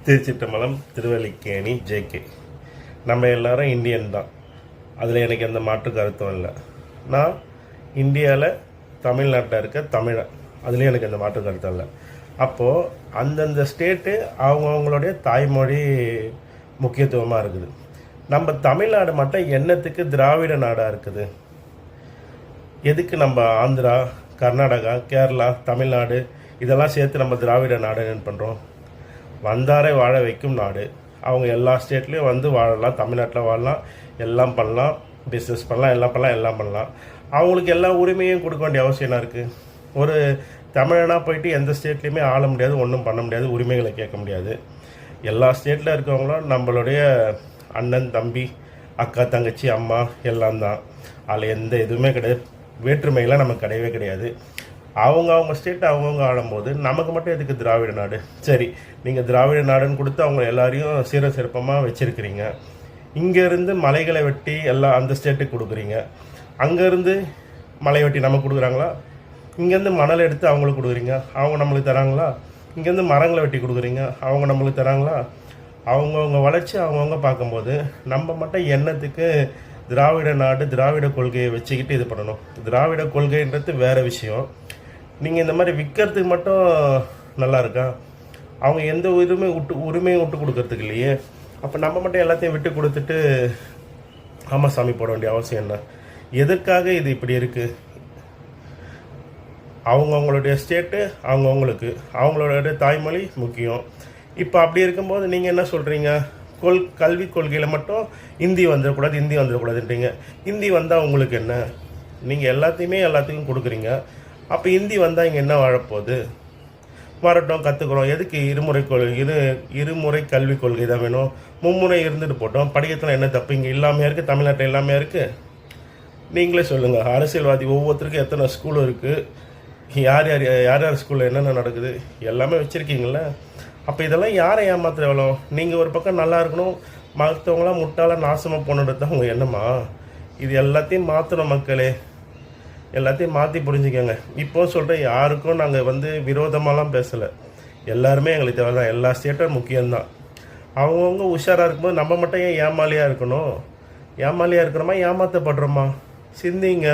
திருச்சிற்றம்பலம், Thiruvallikeni, JK. நம்ம எல்லாரும் Indian தான். அதில் எனக்கு எந்த மாற்று கருத்தும் இல்லை. நான் இந்தியாவில் தமிழ்நாட்டில் இருக்க தமிழன், அதுலேயும் எனக்கு எந்த மாற்று கருத்தும் இல்லை. அப்போது அந்தந்த ஸ்டேட்டு அவங்கவுங்களுடைய தாய்மொழி முக்கியத்துவமாக இருக்குது. நம்ம தமிழ்நாடு மட்டும் என்னத்துக்கு திராவிட நாடாக இருக்குது? எதுக்கு நம்ம ஆந்திரா, கர்நாடகா, கேரளா, தமிழ்நாடு இதெல்லாம் சேர்த்து நம்ம திராவிட நாடுன்னு பண்ணுறோம்? வந்தாரை வாழ வைக்கும் நாடு. அவங்க எல்லா ஸ்டேட்லேயும் வந்து வாழலாம், தமிழ்நாட்டில் வாழலாம், எல்லாம் பண்ணலாம், பிஸ்னஸ் பண்ணலாம், எல்லாம் பண்ணலாம். அவங்களுக்கு எல்லா உரிமையும் கொடுக்க வேண்டிய அவசியம் என்ன இருக்குது? ஒரு தமிழனாக போயிட்டு எந்த ஸ்டேட்லேயுமே ஆள முடியாது, ஒன்றும் பண்ண முடியாது, உரிமைகளை கேட்க முடியாது. எல்லா ஸ்டேட்டில் இருக்கவங்களும் நம்மளுடைய அண்ணன், தம்பி, அக்கா, தங்கச்சி, அம்மா எல்லாம் தான். அதில் எந்த இதுவுமே கிடையாது, வேற்றுமையெல்லாம் நமக்கு கிடையவே கிடையாது. அவங்க ஸ்டேட் அவங்கவுங்க ஆளும்போது நமக்கு மட்டும் எதுக்கு திராவிட நாடு? சரி, நீங்கள் திராவிட நாடுன்னு கொடுத்து அவங்க எல்லாரையும் சீர சிறப்பமாக வச்சுருக்கிறீங்க. இங்கேருந்து மலைகளை வெட்டி எல்லாம் அந்த ஸ்டேட்டுக்கு கொடுக்குறீங்க. அங்கேருந்து மலை வெட்டி நமக்கு கொடுக்குறாங்களா? இங்கேருந்து மணல் எடுத்து அவங்களுக்கு கொடுக்குறீங்க, அவங்க நம்மளுக்கு தராங்களா? இங்கேருந்து மரங்களை வெட்டி கொடுக்குறீங்க, அவங்க நம்மளுக்கு தராங்களா? அவங்கவுங்க வளர்ச்சி அவங்கவுங்க பார்க்கும்போது நம்ம மட்டும் என்னத்துக்கு திராவிட நாடு, திராவிட கொள்கையை வச்சுக்கிட்டு இது பண்ணணும்? திராவிட கொள்கைன்றது வேறு விஷயம். நீங்கள் இந்த மாதிரி விற்கிறதுக்கு மட்டும் நல்லா இருக்கா? அவங்க எந்த உரிமையும் விட்டு கொடுக்கறதுக்கு இல்லையே. அப்போ நம்ம மட்டும் எல்லாத்தையும் விட்டு கொடுத்துட்டு ஆமாம் சாமி போட வேண்டிய அவசியம் என்ன? எதற்காக இது இப்படி இருக்குது? அவங்கவுங்களுடைய ஸ்டேட்டு அவங்கவுங்களுக்கு, அவங்களோட தாய்மொழி முக்கியம். இப்போ அப்படி இருக்கும்போது நீங்கள் என்ன சொல்கிறீங்க? கல்வி கொள்கையில் மட்டும் ஹிந்தி வந்துடக்கூடாதுன்றீங்க. ஹிந்தி வந்தால் உங்களுக்கு என்ன? நீங்கள் எல்லாத்துக்கும் கொடுக்குறீங்க. அப்போ ஹிந்தி வந்தால் இங்கே என்ன வாழப்போகுது? வரட்டும், கற்றுக்குறோம். எதுக்கு இருமுறை கல்விக் கொள்கை தான் வேணும்? மும்முறை இருந்துட்டு போட்டோம். படிக்கிறதுல என்ன தப்பு? இங்கே எல்லாமே இருக்குது, தமிழ்நாட்டில் எல்லாமே இருக்குது. நீங்களே சொல்லுங்கள். அரசியல்வாதி ஒவ்வொருத்தருக்கும் எத்தனை ஸ்கூல் இருக்குது, யார் ஸ்கூலில் என்னென்ன நடக்குது எல்லாமே வச்சுருக்கீங்கள. அப்போ இதெல்லாம் யாரை ஏமாத்துற எவ்வளோ? நீங்கள் ஒரு பக்கம் நல்லா இருக்கணும், மற்றவங்களாம் முட்டாளாக நாசமாக போனது தான் உங்கள் எண்ணமா? இது எல்லாத்தையும் மாற்றணும் மக்களே, எல்லாத்தையும் மாற்றி புரிஞ்சுக்கோங்க. இப்போது சொல்கிறேன், யாருக்கும் நாங்கள் விரோதமாலாம் பேசலை. எல்லாருமே எங்களுக்கு தேவை தான். எல்லா ஸ்டேட்டும் முக்கியம்தான். அவங்கவுங்க உஷாராக இருக்கும்போது நம்ம மட்டும் ஏன் ஏமாலியாக இருக்கணும்? ஏமாலியாக இருக்கிறோமா, ஏமாற்றப்படுறோமா? சிந்திங்க.